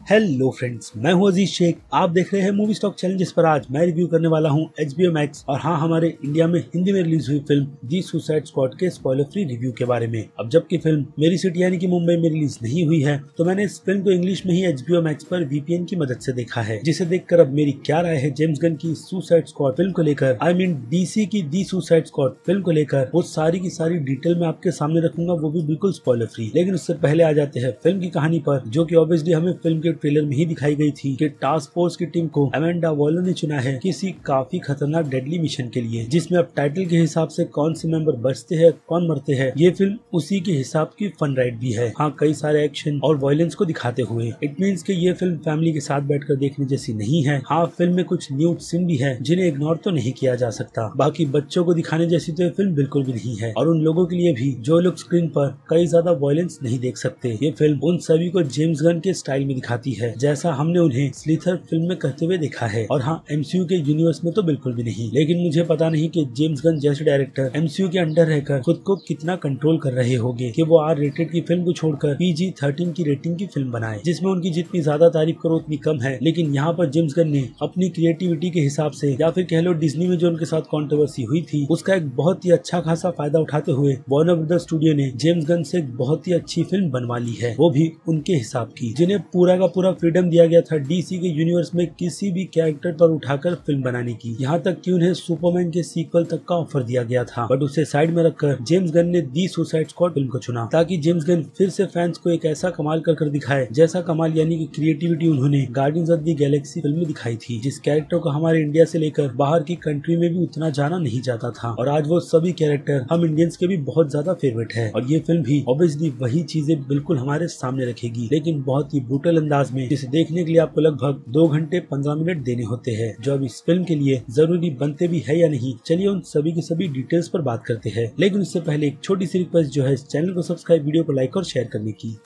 Hello friends, मैं हूं अजीज शेख। आप देख रहे हैं मूवी स्टॉक चैलेंज, जिस पर आज मैं रिव्यू करने वाला हूं HBO Max और हाँ, हमारे इंडिया में हिंदी में रिलीज हुई फिल्म दी सुसाइड स्क्वाड के स्पॉइलर फ्री रिव्यू के बारे में। अब जबकि फिल्म मेरी सिटी यानी कि मुंबई में रिलीज नहीं हुई है, तो मैंने इस फिल्म को इंग्लिश में ही HBO Max पर VPN की मदद से देखा है, जिसे देखकर अब मेरी क्या राय है जेम्स गन की सुसाइड स्क्वाड फिल्म को लेकर, आई मीन DC की दी सुसाइड स्क्वाड फिल्म को लेकर, वो सारी की सारी डिटेल में आपके सामने रखूंगा, वो भी बिल्कुल स्पॉइलर फ्री। लेकिन उससे पहले आ जाते हैं फिल्म की कहानी पर, जो की ऑब्वियसली हमें फिल्म के ट्रेलर में ही दिखाई गई थी कि टास्क फोर्स की टीम को अमेंडा वॉलर ने चुना है किसी काफी खतरनाक डेडली मिशन के लिए, जिसमें अब टाइटल के हिसाब से कौन से मेंबर बचते हैं कौन मरते हैं, ये फिल्म उसी के हिसाब की फन राइड भी है। हाँ, कई सारे एक्शन और वायलेंस को दिखाते हुए। इट मीन्स कि ये फिल्म फैमिली के साथ बैठकर देखने जैसी नहीं है। हाँ, फिल्म में कुछ न्यूड सीन भी है जिन्हें इग्नोर तो नहीं किया जा सकता। बाकी बच्चों को दिखाने जैसी तो ये फिल्म बिल्कुल भी नहीं है, और उन लोगों के लिए भी जो लोग स्क्रीन पर कई ज्यादा वायलेंस नहीं देख सकते। ये फिल्म उन सभी को जेम्स गन के स्टाइल में दिखाती है, जैसा हमने उन्हें स्लीथर फिल्म में करते हुए देखा है। और हाँ, MCU के यूनिवर्स में तो बिल्कुल भी नहीं। लेकिन मुझे पता नहीं कि जेम्स गन जैसे डायरेक्टर MCU के अंडर रहकर खुद को कितना कंट्रोल कर रहे होंगे कि वो R रेटेड की फिल्म को छोड़कर PG-13 की रेटिंग की फिल्म बनाए, जिसमें उनकी जितनी ज्यादा तारीफ करो उतनी कम है। लेकिन यहाँ पर जेम्स गन ने अपनी क्रिएटिविटी के हिसाब से, या फिर कह लो डिज्नी में जो उनके साथ कंट्रोवर्सी हुई थी, उसका एक बहुत ही अच्छा खासा फायदा उठाते हुए वार्नर ब्रदर्स स्टूडियो ने जेम्स गन से एक बहुत ही अच्छी फिल्म बनवा ली है, वो भी उनके हिसाब की, जिन्हें पूरा का पूरा फ्रीडम दिया गया था DC के यूनिवर्स में किसी भी कैरेक्टर पर उठाकर फिल्म बनाने की। यहाँ तक कि उन्हें सुपरमैन के सीक्वल तक का ऑफर दिया गया था, बट उसे साइड में रखकर जेम्स गन ने दी सुसाइड स्क्वाड फिल्म को चुना, ताकि जेम्स गन फिर से फैंस को एक ऐसा कमाल कर दिखाए, जैसा कमाल यानी कि क्रिएटिविटी उन्होंने guardians of the Galaxy film में दिखाई थी, जिस कैरेक्टर को हमारे इंडिया से लेकर बाहर की कंट्री में भी उतना जाना नहीं जाता था। और आज वो सभी कैरेक्टर हम इंडियंस के भी बहुत ज्यादा फेवरेट है, और ये फिल्म भी ऑब्वियसली वही चीजें बिल्कुल हमारे सामने रखेगी, लेकिन बहुत ही ब्रूटल अंदाज में, जिसे देखने के लिए आपको लगभग 2 घंटे 15 मिनट देने होते हैं, जो अब इस फिल्म के लिए जरूरी बनते भी है या नहीं। चलिए उन सभी की सभी डिटेल्स पर बात करते हैं, लेकिन उससे पहले एक छोटी सी रिक्वेस्ट, जो है इस चैनल को सब्सक्राइब, वीडियो को लाइक और शेयर करने की।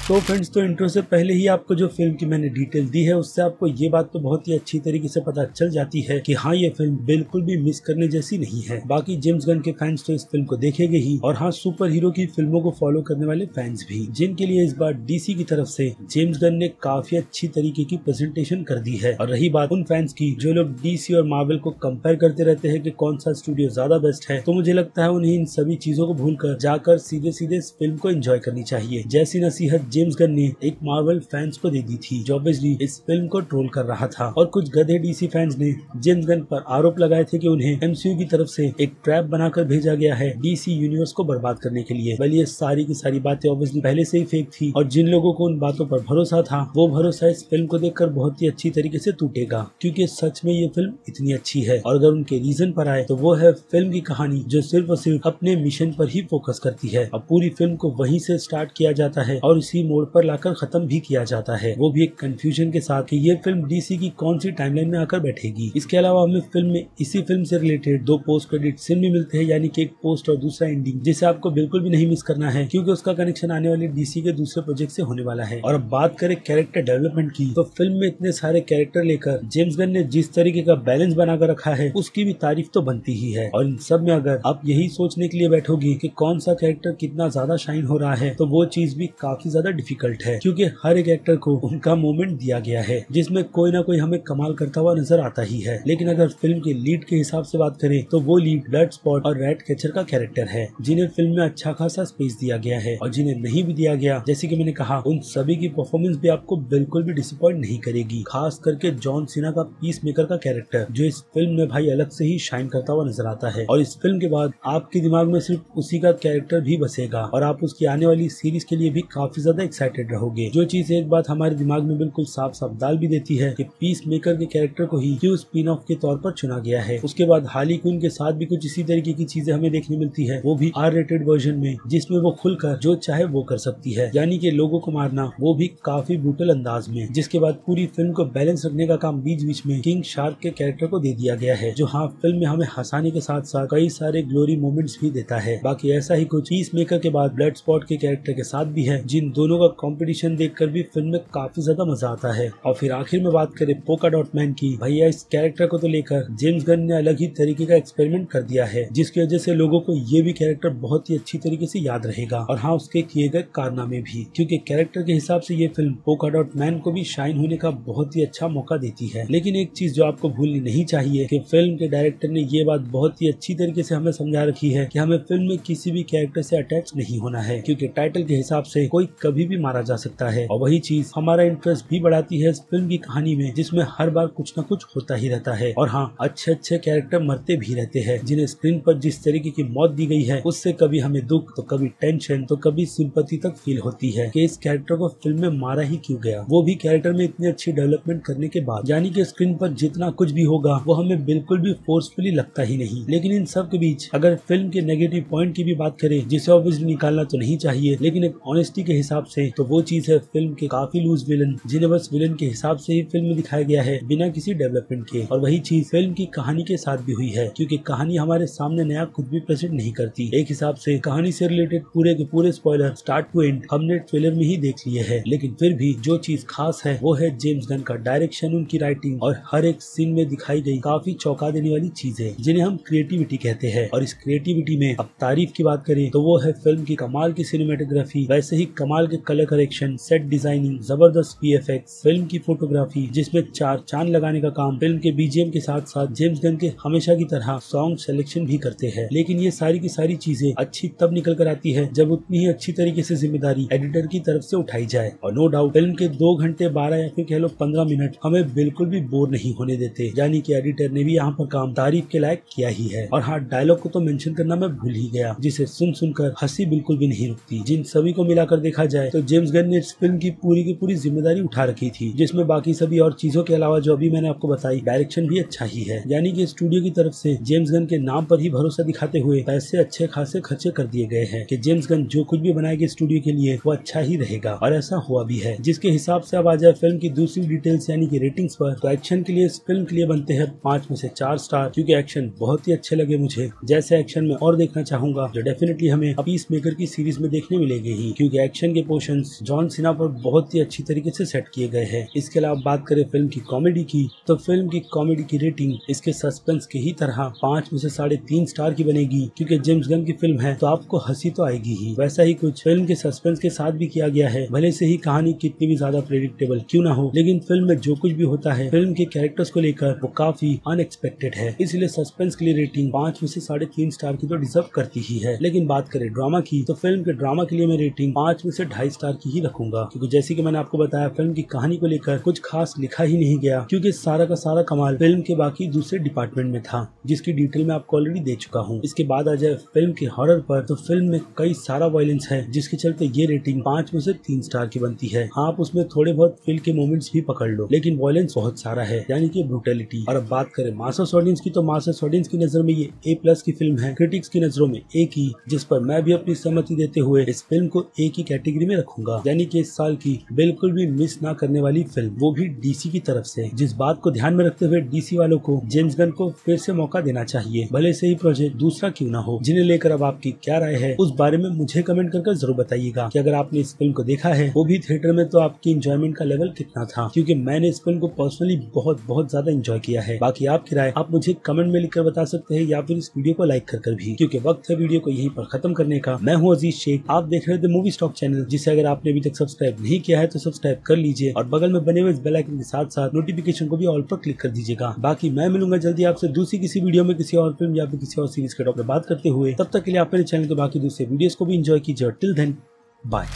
तो फ्रेंड्स, तो इंट्रो से पहले ही आपको जो फिल्म की मैंने डिटेल दी है, उससे आपको ये बात तो बहुत ही अच्छी तरीके से पता चल जाती है कि हाँ, ये फिल्म बिल्कुल भी मिस करने जैसी नहीं है। बाकी जेम्स गन के फैंस तो इस फिल्म को देखेंगे ही, और हाँ, सुपर हीरो की फिल्मों को फॉलो करने वाले फैंस भी, जिनके लिए इस बार DC की तरफ से जेम्स गन ने काफी अच्छी तरीके की प्रेजेंटेशन कर दी है। और रही बात उन फैंस की जो लोग DC और मार्वल को कंपेयर करते रहते हैं कि कौन सा स्टूडियो ज्यादा बेस्ट है, तो मुझे लगता है उन्हें इन सभी चीजों को भूलकर जाकर सीधे सीधे इस फिल्म को एंजॉय करनी चाहिए, जैसी नसीहत जेम्स गन ने एक मार्वल फैंस को दे दी थी, जो ऑब्वियसली इस फिल्म को ट्रोल कर रहा था। और कुछ गधे DC फैंस ने जेम्स गन पर आरोप लगाए थे कि उन्हें MCU की तरफ से एक ट्रैप बनाकर भेजा गया है DC यूनिवर्स को बर्बाद करने के लिए। बल्कि ये सारी की सारी बातें ऑब्वियसली पहले से ही फेक थी, और जिन लोगों को उन बातों पर भरोसा था, वो भरोसा इस फिल्म को देखकर बहुत ही अच्छी तरीके से टूटेगा, क्योंकि सच में ये फिल्म इतनी अच्छी है। और अगर उनके रीजन पर आए, तो वो है फिल्म की कहानी, जो सिर्फ और सिर्फ अपने मिशन पर ही फोकस करती है। अब पूरी फिल्म को वहीं से स्टार्ट किया जाता है और इसी मोड़ पर लाकर खत्म भी किया जाता है, वो भी एक कंफ्यूजन के साथ कि ये फिल्म DC की कौन सी टाइमलाइन में आकर बैठेगी। इसके अलावा हमें फिल्म में इसी फिल्म से रिलेटेड 2 पोस्ट क्रेडिट सीन भी मिलते हैं, यानी कि एक पोस्ट और दूसरा एंडिंग, जिसे आपको बिल्कुल भी नहीं मिस करना है, क्योंकि उसका कनेक्शन आने वाले DC के दूसरे प्रोजेक्ट से होने वाला है। और अब बात करें कैरेक्टर डेवलपमेंट की, तो फिल्म में इतने सारे कैरेक्टर लेकर जेम्स गन ने जिस तरीके का बैलेंस बनाकर रखा है, उसकी भी तारीफ तो बनती ही है। और इन सब में अगर आप यही सोचने के लिए बैठोगी कि कौन सा कैरेक्टर कितना ज्यादा शाइन हो रहा है, तो वो चीज भी काफी ज्यादा डिफिकल्ट है, क्योंकि हर एक एक्टर को उनका मोमेंट दिया गया है, जिसमें कोई ना कोई हमें कमाल करता हुआ नजर आता ही है। लेकिन अगर फिल्म के लीड के हिसाब से बात करें, तो वो लीड ब्लड स्पॉट और रैट कैचर का कैरेक्टर है, जिन्हें फिल्म में अच्छा खासा स्पेस दिया गया है। और जिन्हें नहीं भी दिया गया, जैसे कि मैंने कहा, उन सभी की परफॉर्मेंस भी आपको बिल्कुल भी डिसअपॉइंट नहीं करेगी। खास करके जॉन सीना का पीस मेकर का कैरेक्टर, जो इस फिल्म में भाई अलग से ही शाइन करता हुआ नजर आता है। और इस फिल्म के बाद आपके दिमाग में सिर्फ उसी का कैरेक्टर भी बसेगा, और आप उसकी आने वाली सीरीज के लिए भी काफी ज्यादा एक्साइटेड रहोगे। जो चीज एक बात हमारे दिमाग में बिल्कुल साफ साफ डाल भी देती है कि पीस मेकर के कैरेक्टर को ही क्यों स्पिन ऑफ के तौर पर चुना गया है। उसके बाद हार्ली क्विन के साथ भी कुछ इसी तरीके की चीजें हमें देखने मिलती है, वो भी R रेटेड वर्जन में, जिसमें वो खुलकर जो चाहे वो कर सकती है, यानी कि लोगों को मारना, वो भी काफी ब्रूटल अंदाज में। जिसके बाद पूरी फिल्म को बैलेंस रखने का काम बीच बीच में किंग शार्क के कैरेक्टर को दे दिया गया है, जो हाँ, फिल्म में हमें हंसाने के साथ साथ कई सारे ग्लोरी मोमेंट्स भी देता है। बाकी ऐसा ही कुछ पीस मेकर के बाद ब्लड स्पॉट के कैरेक्टर के साथ भी है, जिन दोनों दोनों का कंपटीशन देखकर भी फिल्म में काफी ज्यादा मजा आता है। और फिर आखिर में बात करें पोका डॉट मैन की, भैया इस कैरेक्टर को तो लेकर जेम्स गन ने अलग ही तरीके का एक्सपेरिमेंट कर दिया है, जिसकी वजह से लोगों को ये भी कैरेक्टर बहुत ही अच्छी तरीके से याद रहेगा। और हाँ, उसके किए गए कारनामे भी, क्योंकि कैरेक्टर के हिसाब से ये फिल्म पोका डॉट मैन को भी शाइन होने का बहुत ही अच्छा मौका देती है। लेकिन एक चीज जो आपको भूलनी नहीं चाहिए कि फिल्म के डायरेक्टर ने ये बात बहुत ही अच्छी तरीके से हमें समझा रखी है कि हमें फिल्म में किसी भी कैरेक्टर से अटैच नहीं होना है, क्योंकि टाइटल के हिसाब से कोई कभी भी मारा जा सकता है। और वही चीज हमारा इंटरेस्ट भी बढ़ाती है इस फिल्म की कहानी में, जिसमें हर बार कुछ न कुछ होता ही रहता है। और हाँ, अच्छे अच्छे कैरेक्टर मरते भी रहते हैं, जिन्हें स्क्रीन पर जिस तरीके की मौत दी गई है उससे कभी हमें दुख, तो कभी टेंशन, तो कभी सिंपैथी तक फील होती है कि इस कैरेक्टर को फिल्म में मारा ही क्यों गया, वो भी कैरेक्टर में इतनी अच्छी डेवलपमेंट करने के बाद। यानी कि स्क्रीन पर जितना कुछ भी होगा वो हमें बिल्कुल भी फोर्सफुली लगता ही नहीं। लेकिन इन सब के बीच अगर फिल्म के नेगेटिव पॉइंट की भी बात करें, जिसे ऑब्वियसली निकालना तो नहीं चाहिए, लेकिन एक ऑनेस्टी के हिसाब से तो वो चीज है फिल्म के काफी लूज विलन, जिन्हें बस विलन के हिसाब से ही फिल्म में दिखाया गया है बिना किसी डेवलपमेंट के। और वही चीज फिल्म की कहानी के साथ भी हुई है, क्योंकि कहानी हमारे सामने नया कुछ भी प्रेजेंट नहीं करती। एक हिसाब से कहानी से रिलेटेड पूरे के पूरे स्पॉइलर स्टार्ट टू एंड हमने ट्रेलर में ही देख लिए है। लेकिन फिर भी जो चीज खास है वो है जेम्स गन का डायरेक्शन, उनकी राइटिंग और हर एक सीन में दिखाई गई काफी चौंका देने वाली चीजें, जिन्हें हम क्रिएटिविटी कहते हैं। और इस क्रिएटिविटी में अब तारीफ की बात करें तो वो है फिल्म की कमाल की सिनेमेटोग्राफी, वैसे ही कमाल के कलर करेक्शन, सेट डिजाइनिंग, जबरदस्त वीएफएक्स, फिल्म की फोटोग्राफी जिसमें चार चांद लगाने का काम, फिल्म के बीजीएम के साथ साथ जेम्स गन के हमेशा की तरह सॉन्ग सिलेक्शन भी करते हैं। लेकिन ये सारी की सारी चीजें अच्छी तब निकल कर आती है जब उतनी ही अच्छी तरीके से जिम्मेदारी एडिटर की तरफ से उठाई जाए। और नो डाउट फिल्म के 2 घंटे 12 या फिर कह लो 15 मिनट हमें बिल्कुल भी बोर नहीं होने देते, यानी कि एडिटर ने भी यहाँ पर काम तारीफ के लायक किया ही है। और हाँ, डायलॉग को तो मेंशन करना मैं भूल ही गया, जिसे सुन सुनकर हंसी बिल्कुल भी नहीं रुकती। जिन सभी को मिलाकर देखा जाए तो जेम्स गन ने इस फिल्म की पूरी जिम्मेदारी उठा रखी थी, जिसमें बाकी सभी और चीजों के अलावा जो अभी मैंने आपको बताई, डायरेक्शन भी अच्छा ही है। यानी कि स्टूडियो की तरफ से जेम्स गन के नाम पर ही भरोसा दिखाते हुए पैसे अच्छे खासे खर्चे कर दिए गए हैं कि जेम्स गन जो कुछ भी बनाएगी स्टूडियो के लिए वो अच्छा ही रहेगा। और ऐसा हुआ भी है। जिसके हिसाब से अब आ जाए फिल्म की दूसरी डिटेल्स यानी कि रेटिंग्स पर, तो एक्शन के लिए इस फिल्म के लिए बनते हैं 5 में से 4 स्टार, क्योंकि एक्शन बहुत ही अच्छे लगे मुझे। जैसे एक्शन में और देखना चाहूंगा जो डेफिनेटली हमें पीस मेकर की सीरीज में देखने मिलेंगे ही, क्योंकि एक्शन के पोर्शंस जॉन सीना पर बहुत ही अच्छी तरीके से सेट किए गए हैं। इसके अलावा बात करें फिल्म की कॉमेडी की, तो फिल्म की कॉमेडी की रेटिंग इसके सस्पेंस के ही तरह 5 में से 3.5 स्टार की बनेगी, क्योंकि जेम्स गन की फिल्म है तो आपको हंसी तो आएगी ही। वैसा ही कुछ फिल्म के सस्पेंस के साथ भी किया गया है, भले से ही कहानी कितनी भी ज्यादा प्रेडिक्टेबल क्यों ना हो, लेकिन फिल्म में जो कुछ भी होता है फिल्म के कैरेक्टर्स को लेकर वो काफी अनएक्सपेक्टेड है। इसलिए सस्पेंस के लिए रेटिंग 5 में से 3.5 स्टार की तो डिजर्व करती ही है। लेकिन बात करें ड्रामा की, तो फिल्म के ड्रामा के लिए मैं रेटिंग 5 में से 2.5 स्टार की ही रखूंगा, क्योंकि जैसे कि मैंने आपको बताया फिल्म की कहानी को लेकर कुछ खास लिखा ही नहीं गया, क्योंकि सारा का सारा कमाल फिल्म के बाकी दूसरे डिपार्टमेंट में था, जिसकी डिटेल मैं आपको ऑलरेडी दे चुका हूँ। इसके बाद आ जाए फिल्म के हॉरर पर, तो फिल्म में कई सारा वायलेंस है, जिसके चलते ये रेटिंग 5 में से 3 स्टार की बनती है। आप उसमें थोड़े बहुत फील के मोमेंट्स भी पकड़ लो, लेकिन वायलेंस बहुत सारा है, यानी कि ब्रूटैलिटी। और अब बात करें मास ऑडियंस की, तो मास ऑडियंस की नजर में ये A+ की फिल्म है, क्रिटिक्स की नजरों में A की, जिस पर मैं भी अपनी सहमति देते हुए इस फिल्म को A की कैटेगरी में रखूंगा, यानी कि इस साल की बिल्कुल भी मिस ना करने वाली फिल्म, वो भी DC की तरफ से। जिस बात को ध्यान में रखते हुए DC वालों को जेम्स गन को फिर से मौका देना चाहिए, भले से ही प्रोजेक्ट दूसरा क्यों ना हो। जिन्हें लेकर अब आपकी क्या राय है उस बारे में मुझे कमेंट कर जरूर बताइएगा कि अगर आपने इस फिल्म को देखा है वो भी थिएटर में, तो आपकी एंजॉयमेंट का लेवल कितना था, क्योंकि मैंने इस फिल्म को पर्सनली बहुत ज्यादा एंजॉय किया है। बाकी आपकी राय आप मुझे कमेंट में लिखकर बता सकते हैं, या फिर इस वीडियो को लाइक कर भी, क्योंकि वक्त है वीडियो को यहीं पर खत्म करने का। मैं हूँ अजीज शेख, आप देख रहे थे मूवी स्टॉक चैनल, जिसे अगर आपने अभी तक सब्सक्राइब नहीं किया है तो सब्सक्राइब कर लीजिए, और बगल में बने हुए इस बेल आइकन के साथ साथ नोटिफिकेशन को भी ऑल पर क्लिक कर दीजिएगा। बाकी मैं मिलूंगा जल्दी आपसे दूसरी किसी वीडियो में किसी और फिल्म या फिर किसी और सीरीज के टॉपिक बात करते हुए। तब तक के लिए आप मेरे चैनल के बाकी दूसरे वीडियोस को भी एंजॉय कीजिए। Till then bye.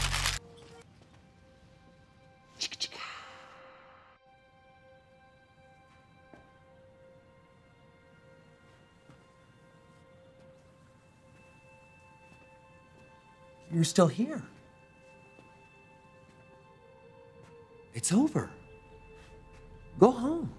You're still here. It's over. Go home.